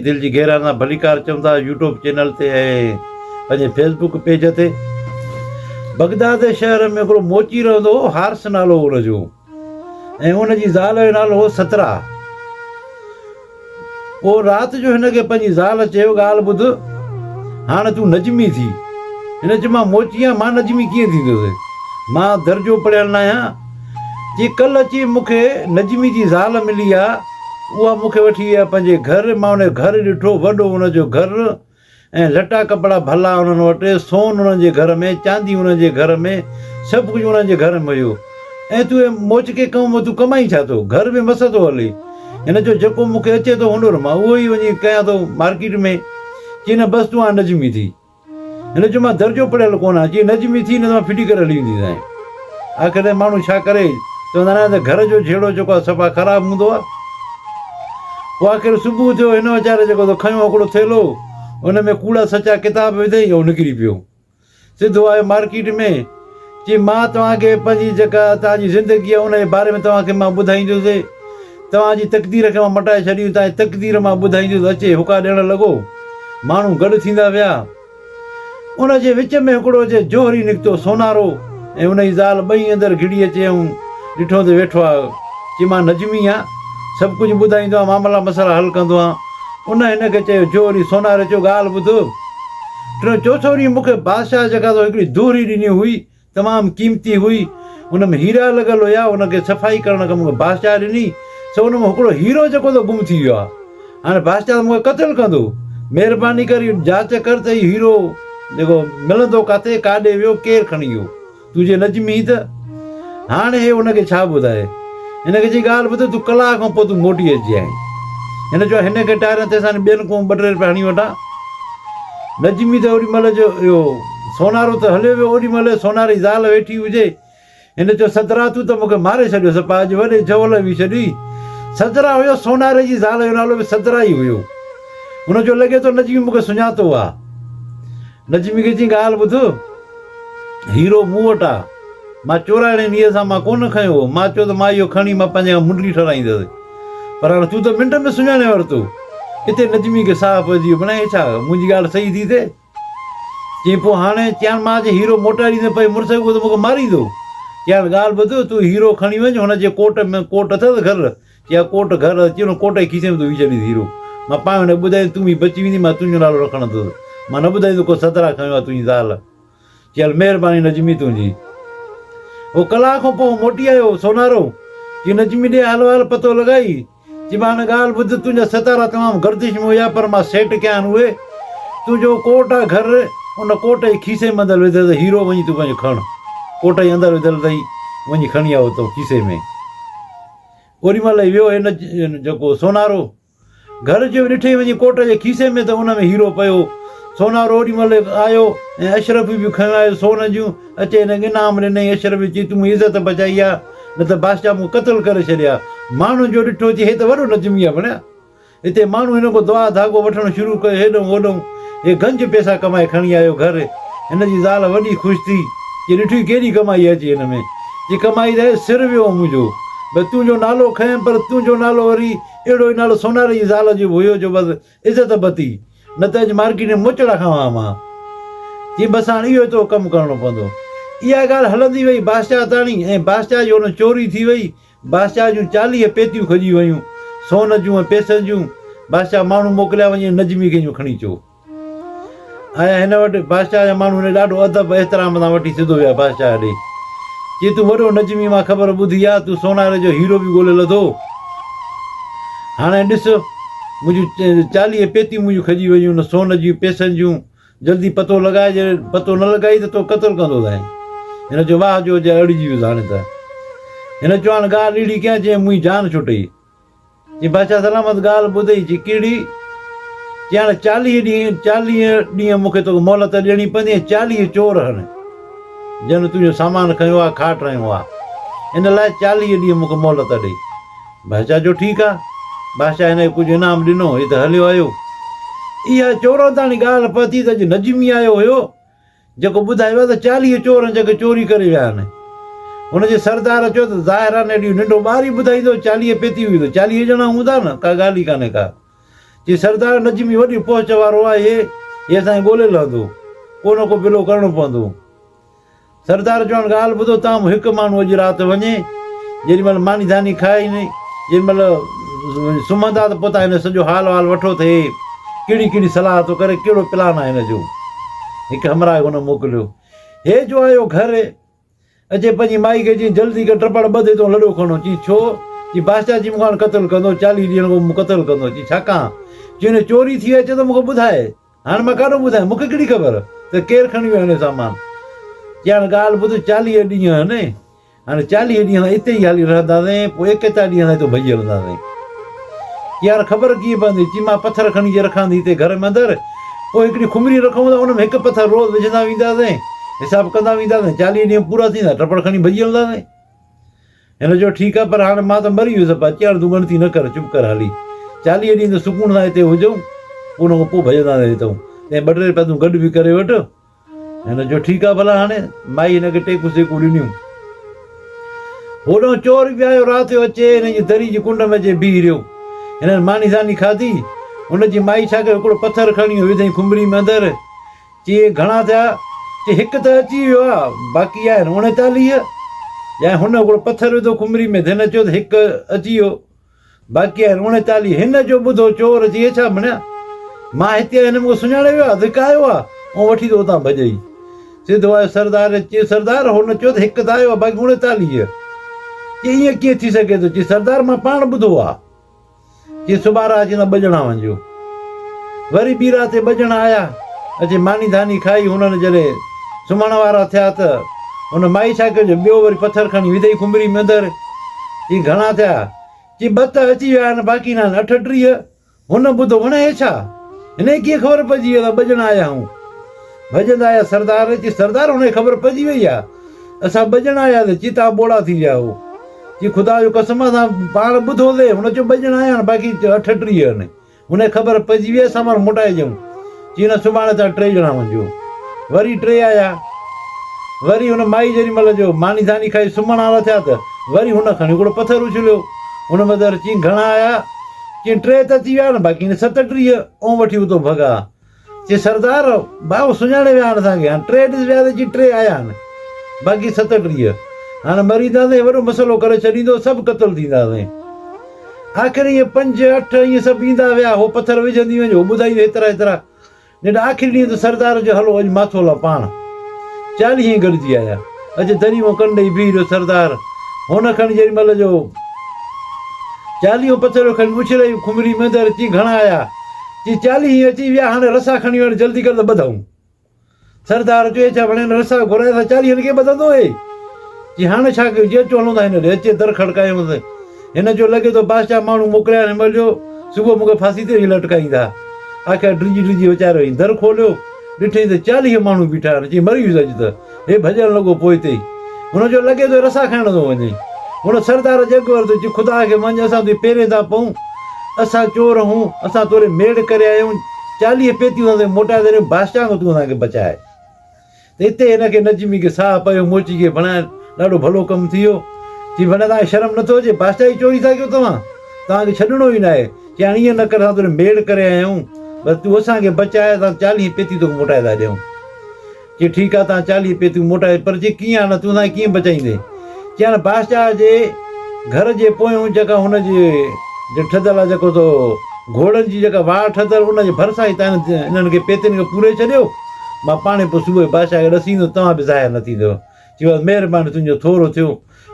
दिल जी गहराई सां भलीकार चऊं था यूट्यूब चैनल ते ऐं पंहिंजे फेसबुक पेज ते। बगदाद शहर में हिकिड़ो मोची रहंदो हो, हारिस नालो हुनजो, ऐं हुनजी ज़ाल जो नालो हो सतरा। पोइ राति जो हिनखे पंहिंजी ज़ाल चयो, ॻाल्हि ॿुध, हाणे तूं नजमी थी। हिन चयो मां मोची आहियां, मां नजमी कीअं थींदुसि, मां दर्जो पढ़ियल न आहियां। चई कल्ह अची मूंखे नजमी जी ज़ाल मिली आहे, उहा मूंखे वठी विया पंहिंजे घर। मां हुन घर ॾिठो, वॾो हुनजो घरु, ऐं लटा कपिड़ा भला हुननि वटि, सोन हुननि जे घर में, चांदी हुननि जे घर में, सभु कुझु हुननि जे घर में हुयो। ऐं तूं मोच के कमु तूं कमाई छा थो, घर में मस थो हले। हिन जो जेको मूंखे अचे थो हुनर मां उहो ई वञी कयां थो मार्केट में। चई न बसि तूं हाणे नजमी थी। हिन जो मां दर्जो पढ़ियल कोन आहियां। चई नजमी थी न त मां फिटी करे हली वेंदी आहियां। आख़िर माण्हू छा करे, चवंदा आहिनि त घर जो छेड़ो जेको आहे सफ़ा ख़राबु हूंदो आहे। पोइ आख़िर सुबुह थियो, हिन वीचारे जेको त खयो हिकिड़ो थेलो, हुन में कूड़ा सचा किताब विधई ऐं निकिरी पियो। सिधो आयो मार्केट में। चई मां तव्हांखे पंहिंजी जेका तव्हांजी ज़िंदगी आहे उनजे बारे में तव्हांखे मां ॿुधाईंदुसि। तव्हांजी तक़दीर खे मां मटाए छॾियूं, तव्हांजी तक़दीर मां ॿुधाईंदुसि। अचे हुका ॾियणु लॻो, माण्हू गॾु थींदा विया। उनजे विच में हिकिड़ो जे जोहरी निकितो, सोनारो, ऐं हुनजी ज़ाल ॿई अंदरि घिड़ी अचे ऐं ॾिठो त वेठो आहे। चई मां नजमी आहियां, सभु कुझु ॿुधाईंदो आहे, मामला मसला हल कंदो आहे। उन हिनखे चयो, जोहरी सोनारे चयो ॻाल्हि ॿुधो, चोथों ॾींहुं मूंखे बादशाह जेका हिकिड़ी दोहरी ॾिनी हुई, तमामु क़ीमती हुई, हुन में हीरा लॻल हुया, हुनखे सफ़ाई करण खां मूंखे बादशाह ॾिनी। सो हुन में हिकिड़ो हीरो जेको त गुम थी वियो आहे। हाणे बादशाह मूंखे क़तलु कंदो, महिरबानी करे जांच कर त हीउ हीरो जेको मिलंदो किथे, काॾे वियो, केरु खणी वियो, तुंहिंजे नजमी त। हाणे हे हुनखे छा ॿुधाए। हिनखे चई ॻाल्हि ॿुध, तूं कलाक खां पोइ तूं मोटी अची आई। हिन चयो हिनखे टाइर ते असां ॿियनि खां 2-3 रुपया हणी वठां। नजमी त ओॾी महिल जो इहो सोनारो त हलियो वियो। ओॾी महिल सोनारी ज़ाल वेठी हुजे। हिन चयो सतरा तूं त मूंखे मारे छॾियो, सपा अॼु वॾे जवल बि छॾी। सतरा हुयो, सोनारे जी ज़ाल जो नालो बि सतरा ई हुयो। हुनजो लॻे थो नजमी मूंखे सुञातो आहे। नजमी खे चई ॻाल्हि ॿुध, हीरो मूं वटि आहे, मां चोराइण ॾींहं सां मां कोन खयो हो। मां चयो त मां इहो खणी मां पंहिंजे मुंडी ठहाईंदुसि, पर हाणे तूं त मिंट में सुञाणे वरितो। हिते नजमी खे साह पइजी वियो, बणाए छा मुंहिंजी ॻाल्हि सही थी थिए। चई पोइ हाणे चयां मां जे हीरो मोटाए ॾींदुमि, पई मुड़ुस उहो त मूंखे मारींदो। चयां ॻाल्हि ॿुध, तूं हीरो खणी वञ, हुनजे कोट में, कोट अथसि घर, चया कोट घर अची हुन कोट जे खीसे में तूं विझी छॾींदि हीरो। मां पाण हुन ॿुधाई तूं बि बची वेंदी, मां तुंहिंजो नालो रखंदुसि, मां न ॿुधाईंदो को सतरा खयो आहे तुंहिंजी ज़ाल। चयल महिरबानी नजमी तुंहिंजी। उहो कलाक खां पोइ मोटी आयो सोनारो। चई नजमी ॾे हाल वाल पतो लॻाई। चई मां हाणे ॻाल्हि ॿुध, तुंहिंजा सतारा तमामु गर्दिश में हुया, पर मां सेट कया आहिनि उहे। तुंहिंजो कोट आहे घर, उन कोट जे खीसे में अंदरि विधल हीरो, वञी तूं पंहिंजो खण, कोट जे अंदरि विधल अथई, वञी खणी आओ तो खीसे में। ओॾी महिल वियो हिन जेको सोनारो, घर जो ॾिठई वञी कोट जे खीसे में, त उन में हीरो पियो। सोनारो ओॾी महिल आयो ऐं अशरफ बि खयो आयो सोन जूं। अचे हिनखे इनाम ॾिनई। अशरफ चई तूं मुंहिंजी इज़त बचाई आहे, न त बादशाह मूं क़तलु करे छॾिया। माण्हू जो ॾिठो, चई हे त वॾो नजमी आहे बणिया। हिते माण्हू हिन खां दुआ धाॻो वठणु शुरू कयो, हेॾो होॾो। हे गंज पैसा कमाए खणी आयो घर। हिन जी ज़ाल वॾी ख़ुशि थी। चई ॾिठी केॾी कमाई अचे हिन में। चई कमाई त सिर वियो मुंहिंजो, भई तुंहिंजो नालो खयं, पर तुंहिंजो नालो वरी अहिड़ो ई नालो सोनारे जी ज़ाल जो हुयो, जो बसि इज़त बती, न त अॼु मार्केट में मोचड़ा खावां मां। चई बसि हाणे इहो तो कमु करिणो पवंदो। इहा ॻाल्हि हलंदी वई बादशाह ताणी, ऐं बादशाह जो हुन चोरी थी वई। बादशाह जूं 40 पेतियूं खजी वियूं, सोन जूं ऐं पैसनि जूं। बादशाह माण्हू मोकिलिया, वञी नजमी खे खणी अचो। आया हिन वटि बादशाह जा माण्हू, हिन ॾाढो अदब एतिराम सां वठी सिधो विया बादशाह ॾे। चई तूं वॾो नजमी, मां ख़बर ॿुधी आहे, तूं सोनारे जो हीरो बि ॻोल्हे लथो। हाणे ॾिस, मुंहिंजूं 40 पेतियूं मुंहिंजूं खजी वियूं, हुन सोन जूं पैसनि जूं। जल्दी पतो लॻाए, जे पतो न लॻाई त तो क़तलु कंदो तई। हिन चयो वाह जो जे अड़िजी वियुसि हाणे त। हिन चयो हाणे ॻाल्हि अहिड़ी कयां, चई मुंहिंजी जान छुटई। चई बादशाह सलामत ॻाल्हि ॿुधई। चई कहिड़ी। चई हाणे 40 ॾींहं मूंखे तोखे मोहलत ॾियणी पवंदी, 40 चोर हण, जन तुंहिंजो सामान खयो आहे, खाट रहियो आहे, इन लाइ 40 ॾींहं मूंखे मोहलत ॾेई। बादशाह जो ठीकु आहे। बादशाह हिन खे कुझु इनाम ॾिनो, हीअ त हलियो आयो। इहा चोरनि ताणी ॻाल्हि पती त अॼु नजमी आयो हुयो, जेको ॿुधायो त 40 चोर जेके चोरी करे विया आहिनि। हुनजे सरदार चयो त ज़ाहिरान एॾी नंढो ॿार ई ॿुधाईंदो, 40 पेती हुई त 40 ॼणा हूंदा न, का ॻाल्हि ई कान्हे का। चई सरदार नजमी वॾी पहुच वारो आहे, हे असांखे ॻोल्हे लहंदो, को न को बिलो करिणो पवंदो। सरदार चवणु ॻाल्हि ॿुधो, तव्हां हिकु माण्हू अॼु राति वञे, जेॾीमहिल मानी धानी खाईनि, जेॾीमहिल सुम्हंदा त पोइ तव्हां हिन सॼो हाल वाल वठो त हे कहिड़ी कहिड़ी सलाह थो करे, कहिड़ो प्लान आहे हिन जो। हिकु हमराह हुन मोकिलियो। हे जो आयो घर अचे पंहिंजी माई खे चई जल्दी कर टपड़ ॿधे थो लॾो खणो। चई छो? चई बादशाह जी मूंखां क़तलु कंदो, 40 ॾींहं खां क़तलु कंदो। चई छाकाणि? चई हिन चोरी थी अचे त मूंखे ॿुधाए, हाणे मां काॾो ॿुधायां, मूंखे कहिड़ी ख़बर त केरु खणी वियो हिन सामान। चई हाणे ॻाल्हि ॿुध, 40 ॾींहं आहिनि, हाणे 40 ॾींहं ताईं हिते ई हाली रहंदासीं, पोइ 41 ॾींहं ताईं तो भॼी हलंदासीं। यार ख़बर कीअं पवंदी? चई मां पथर खणी जे रखां थी हिते घर में अंदरि, पोइ हिकिड़ी खुमरी रखूं था, हुन में हिकु पथर रोज़ विझंदा वेंदासीं, हिसाबु कंदा वेंदासीं, 40 ॾींहं पूरा थींदा, टपड़ खणी भॼी हलंदासीं। हिन जो ठीकु आहे, पर हाणे मां त मरी वियुसि, अची हाणे तूं गणती न कर, चुप कर हाली, 40 ॾींहं त सुकून सां हिते हुजूं, उन खां पोइ भॼंदासीं हितां, ऐं 2 टे रुपया तूं गॾु बि करे वठि। हिन जो ठीकु आहे, भला हाणे माई हिनखे टेकू सेकू ॾिनियूं। होॾो चोर बि आयो, राति जो अचे हिन जी दरी जी कुंड में अचे बीह रहियो। हिननि मानी धानी खाधी, हुनजी माई छा कयो, हिकिड़ो पथर खणी विधईं खुंबड़ी में अंदरि। चई घणा थिया? चई हिकु त अची वियो आहे, बाक़ी आहिनि 39। या हुन हिकिड़ो पथर विधो खुंबड़ी में, हिन चयो त हिकु अची वियो, बाक़ी आहिनि 39। हिन जो ॿुधो चोर अची, छा बणिया मां हिते हिन मूंखे सुञाणे वियो आहे, धिकायो आहे, ऐं वठी थो उतां भॼई। सिधो आयो सरदार। चई सरदार हुन चयो त हिकु त आयो आहे, बाक़ी 39। चई ईअं कीअं थी सघे थो? चई सरदार मां पाण ॿुधो आहे। चई सुभाणे अचंदा ॿजणा वञिजो। वरी ॿी राति ॿजण आया, अचे मानी धानी खाई, हुननि जॾहिं सुम्हण वारा थिया त हुन माई छा कयो, ॿियो वरी पथर खणी विधई खुंबड़ी में अंदरि। चई घणा थिया? चई 2 त अची विया आहिनि, बाक़ी न आहिनि 38। हुन ॿुधो, हुन हे छा, हिन कीअं ख़बर पइजी वई त ॿजण आया आहियूं? भॼंदा आया सरदार। चई सरदार हुनखे ख़बर पइजी वई आहे, असां ॿजण आया त चई तव्हां ॿोड़ा थी विया हो। चई ख़ुदा जो कसम सां पाण ॿुधोसीं, हुन चयो ॿजण आया आहिनि, बाक़ी 38 आहिनि, हुनखे ख़बर पइजी वई, असां पाण मोटाए ॾियूं। चई न सुभाणे तव्हां 3 ॼणा वञिजो। वरी 3 आया। वरी हुन माई जेॾीमहिल जो मानी धानी खाई सुम्हण वारा थिया त वरी हुन खणी हिकिड़ो पथर उछलियो हुन में। चई घणा आया? चई 3 त थी विया आहिनि, बाक़ी 37। ऐं वठी उतो भॻा। चई सरदार भाउ सुञाणे विया आहिनि असांखे, हाणे 3 ॾिस विया त चई 3 आया आहिनि, बाक़ी 37। हाणे मरींदासीं, वॾो मसइलो करे छॾींदो, सभु क़तलु थींदासीं। आख़िर ईअं 5 8 ईअं सभु ईंदा विया, हो पथर विझंदी वञो, ॿुधाईंदो हेतिरा हेतिरा। ॼण आख़िरी ॾींहं त सरदार जो हलो अॼु माथो ला पाण 40 गॾिजी आया। अॼु दरी मां कंडे बीह रहियो सरदार। हुन खणी जेॾीमहिल जो 40 पथर खणी उछले खुंबड़ी में अंदरि। चई घणा आया? चई 40 अची विया, हाणे रसा खणी वञ, जल्दी कर त ॿधऊं। सरदार चयो छा वणे रसा घुराए त 40 खे ॿधंदो हे? चई हाणे छा कयूं? जे अचो हलूं था हिन ॾे, अचे दर खड़कायूं। हिन जो लॻे थो बादशाह माण्हू मोकिलिया हिन महिल जो सुबुह मूंखे फांसी ते लटकाईंदा। आख़िर डिॼी डिॼी वीचारो ई दर खोलियो, ॾिठईं त 40 माण्हू बीठा आहिनि। चई मरी वियुसि अॼु त, हे भॼणु लॻो पोइ हिते ई। हुनजो लॻे थो रसा खाइण थो वञे। हुन सरदार जग वरितो। चई ख़ुदा खे मञ, असां तुंहिंजे पेरे था पऊं, असां चोर हूं, असां तोरे मेड़ करे आया आहियूं, 40 पेतियूं असां मोटाए ॾियूं, बादशाह खां तूं असांखे बचाए। त हिते हिनखे नजमी खे साह पियो, मोची खे बणाए, ॾाढो भलो कमु थी वियो। चई भले तव्हांखे शर्म नथो अचे, बादशाह जी चोरी था कयो तव्हांखे छॾिणो ई न आहे। चई हाणे ईअं न कर, असां तोरे मेड़ करे आया आहियूं, बसि तूं असांखे बचाए, असां 40 पेतियूं तोखे मोटाए था ॾियूं। चई ठीकु आहे, तव्हां 40 पेतियूं मोटाए, पर चई कीअं हाणे तूं असांखे कीअं बचाईंदे? चई हाणे बादशाह जे घर जे पोयूं जेका हुनजी ठहियलु आहे, जेको तो घोड़नि जी जेका वाड़ ठहियलु, उनजे भरिसां ई तव्हां हिननि खे पेतियुनि खे पूरे छॾियो, मां पाणे पोइ सुबुह जो बादशाह खे ॾसींदो, तव्हां बि ज़ाहिर न थींदव। चई बसि महिरबानी, तुंहिंजो थोरो थियो।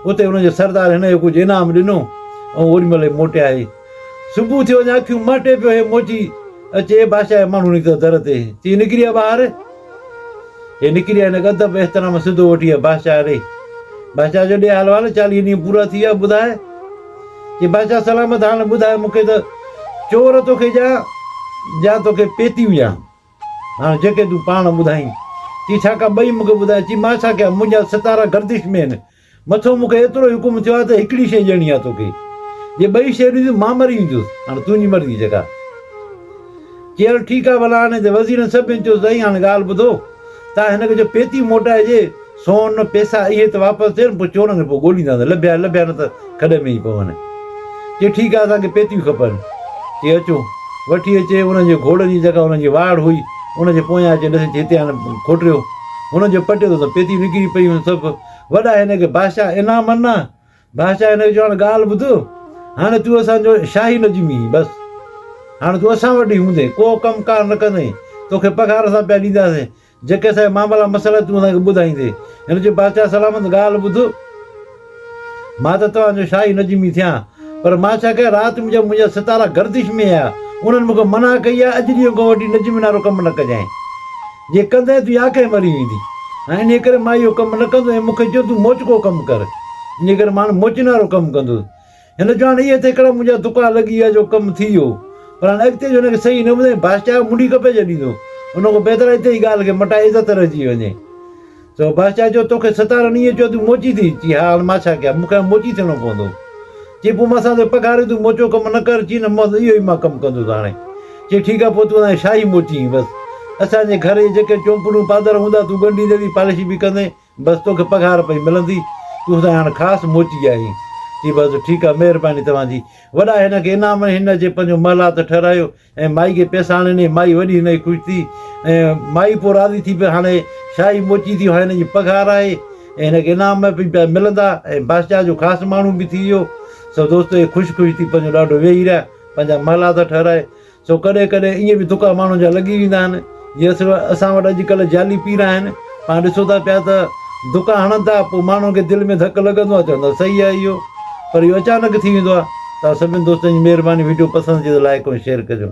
उते हुनजे सरदार हिन जो कुझु इनाम ॾिनो ऐं ओॾी महिल मोटिया आई। सुबुह थियो, अञा अखियूं मटे पियो, हे मोची अचे, बादशाह जो माण्हू निकितो दर ते। चई निकिरी आहे ॿाहिरि? हे निकिरी आहे, हिन अदब एहतराम सिधो वठी आहे बादशाह ॾे। बादशाह जो ॾे हाल वाल, 40 ॾींहं पूरा थी विया, ॿुधाए। चई बादशाह सलामत, हाणे ॿुधाए मूंखे त चोर तोखे जा तोखे पेतियूं ॾियां, हाणे जेके तूं पाण ॿुधाईं। चई छाकाणि ॿई मूंखे ॿुधाए। चई मां छा कयां, मुंहिंजा सितारा गर्दिश में आहिनि, मथो मूंखे एतिरो हुकुम थियो आहे त हिकिड़ी शइ ॾियणी आहे तोखे, जे 2 शयूं ॾींदुसि मां मरी वेंदुसि, हाणे तुंहिंजी मर्ज़ी जेका। चई हल ठीकु आहे, भला हाणे वज़ीरनि सभिनी चयो साईं हाणे ॻाल्हि ॿुधो, तव्हां हिनखे जो पेतियूं मोटाइजे, सोन पैसा इहे त वापसि थियनि, पोइ चोरनि खे पोइ ॻोल्हींदा, लभिया लभिया न त खॾे में ई पवनि। चई ठीकु आहे, असांखे पेतियूं खपनि। चई अचो। वठी अचे उनजे घोड़नि जी जेका उनजी वाड़ हुई उनजे पोयां अचे ॾिसे हिते हाणे खोटिरियो हुनजो पटियो त पेतियूं निकिरी पियूं सभु वॾा हिनखे बादशाह इनाम न बादशाह हिनखे चयो हाणे ॻाल्हि ॿुध हाणे तूं असांजो शाही न ॼमी बसि हाणे तूं असां वटि ई हूंदे को कमकार न कंदे तोखे पघार सां पिया ॾींदासीं जेके असांजा मामला मसइला तूं असांखे ॿुधाईंदे हिन चयो बादशाह सलामत ॻाल्हि ॿुध मां त तव्हांजो शाही नज़मी थियां पर मां छा कयां राति मुंहिंजा सितारा गर्दिश में आया उन्हनि मूंखे मना कई आहे अॼु ॾींहं खां वठी नज़मी वारो कमु न कजांइ जे कंदे तूं आखे मरी वेंदी ऐं इन करे मां इहो कमु न कंदो ऐं मूंखे चयो तूं मोचको कमु कर इन करे मां मोचन वारो कमु कंदुसि हिन चयो हाणे इहे त हिकिड़ा मुंहिंजा दुका लॻी विया जो कमु थी वियो पर हाणे अॻिते जो हिनखे सही न ॿुधाई बादशाह मुंडी खपे छॾींदो उन खां बहितर हिते ई ॻाल्हि खे मटाए इज़त रहिजी वञे त बादशाह चयो तोखे 17 ॾींहं चयो तूं मोची थी चई हा हाणे मां छा कयां मूंखे मोची थियणो पवंदो चई पोइ मां असांजो पघार तूं मोचो कमु न कर चई न मां इहो ई मां कमु कंदुसि हाणे चई ठीकु आहे पोइ तूं असांजी शाही मोची बसि असांजे घर जी जेके चौंपड़ूं पादर हूंदा तूं ॻंढींदे बि पॉलिश बि कंदे बसि तोखे पघार पई मिलंदी तूं असां हाणे ख़ासि मोची आहीं चई बसि ठीकु आहे महिरबानी तव्हांजी वॾा हिनखे इनाम हिन जे पंहिंजो महिलात ठहिरायो ऐं माई खे पैसा आणे माई वॾी हिनजी ख़ुशि थी ऐं माई पोइ राज़ी थी पई हाणे शाही मोची थी हाणे हिनजी पघार आहे ऐं हिनखे इनाम बि पिया मिलंदा ऐं बादशाह जो ख़ासि माण्हू बि थी वियो सो दोस्त इहे ख़ुशि ख़ुशि थी पंहिंजो ॾाढो वेही रहिया पंहिंजा महिलात ठहिराए सो कॾहिं कॾहिं ईअं बि दुका माण्हुनि जा लॻी वेंदा आहिनि जीअं असां वटि अॼुकल्ह जाली पीरा आहिनि पाण ॾिसो था पिया त दुका हणनि था पोइ माण्हुनि खे दिलि में धकु लॻंदो आहे चवंदा सही आहे इहो पर इहो अचानक थी वेंदो आहे तव्हां सभिनी दोस्तनि जी महिरबानी वीडियो पसंदि अचे त लाइक ऐं शेयर कजो